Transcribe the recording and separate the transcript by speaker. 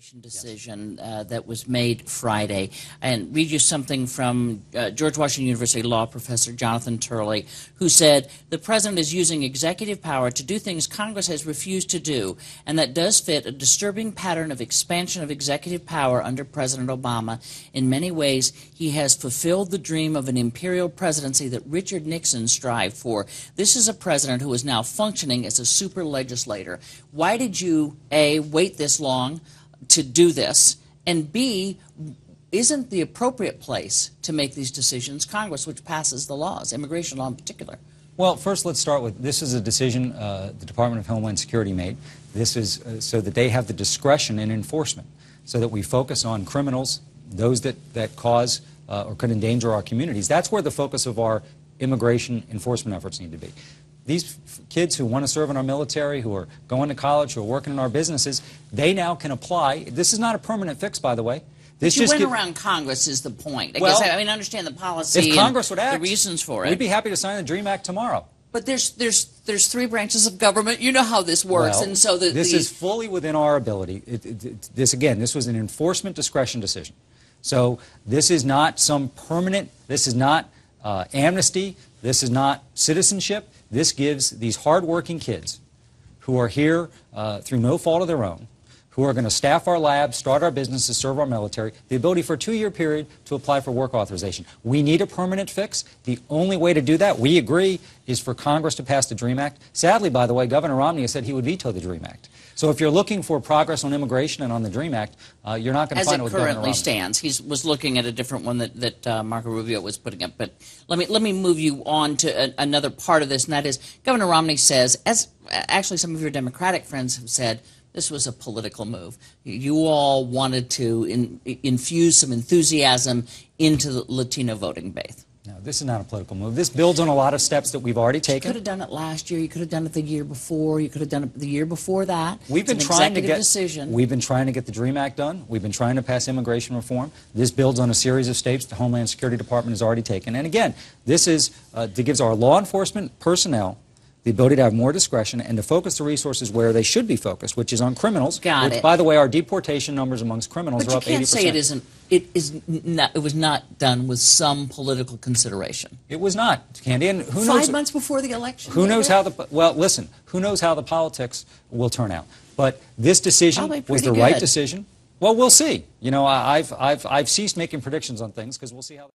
Speaker 1: Decision that was made Friday, and read you something from George Washington University law professor Jonathan Turley, who said the president is using executive power to do things Congress has refused to do, and that does fit a disturbing pattern of expansion of executive power under President Obama. In many ways, he has fulfilled the dream of an imperial presidency that Richard Nixon strived for. This is a president who is now functioning as a super legislator. Why did you, A, wait this long to do this, and B, isn't the appropriate place to make these decisions Congress, which passes the laws, immigration law in particular?
Speaker 2: Well, first let's start with, this is a decision the Department of Homeland Security made. This is so that they have the discretion in enforcement, so that we focus on criminals, those that cause or could endanger our communities. That's where the focus of our immigration enforcement efforts need to be. These kids who want to serve in our military, who are going to college, who are working in our businesses, they now can apply. This is not a permanent fix, by the way.
Speaker 1: This just went around Congress is the point. I mean, I understand the policy
Speaker 2: if Congress would act,
Speaker 1: the reasons for it.
Speaker 2: We'd be happy to sign the DREAM Act tomorrow.
Speaker 1: But there's three branches of government. You know how this works,
Speaker 2: well,
Speaker 1: and so
Speaker 2: this is fully within our ability. This was an enforcement discretion decision. So this is not some permanent. This is not amnesty. This is not citizenship. This gives these hardworking kids who are here through no fault of their own, who are going to staff our labs, start our businesses, serve our military, the ability for a 2-year period to apply for work authorization. We need a permanent fix. The only way to do that, we agree, is for Congress to pass the DREAM Act. Sadly, by the way, Governor Romney has said he would veto the DREAM Act. So if you're looking for progress on immigration and on the DREAM Act, you're not going to find it with Governor Romney.
Speaker 1: As it currently stands. He was looking at a different one that Marco Rubio was putting up. But let me move you on to another part of this, and that is Governor Romney says, as actually some of your Democratic friends have said, this was a political move. You all wanted to infuse some enthusiasm into the Latino voting base.
Speaker 2: No, this is not a political move. This builds on a lot of steps that we've already taken.
Speaker 1: You could have done it last year. You could have done it the year before. You could have done it the year before that.
Speaker 2: We've been trying to get the DREAM Act done. We've been trying to pass immigration reform. This builds on a series of steps the Homeland Security Department has already taken. And again, this is gives our law enforcement personnel the ability to have more discretion and to focus the resources where they should be focused, which is on criminals.
Speaker 1: Got it.
Speaker 2: By the way, our deportation numbers amongst criminals are up 80%.
Speaker 1: But you can't say it isn't. It was not done with some political consideration.
Speaker 2: It was not, Candy. And who knows?
Speaker 1: 5 months before the election.
Speaker 2: Who knows how the listen? Who knows how the politics will turn out? But this decision was the right decision. Well, we'll see. You know, I've ceased making predictions on things because we'll see how.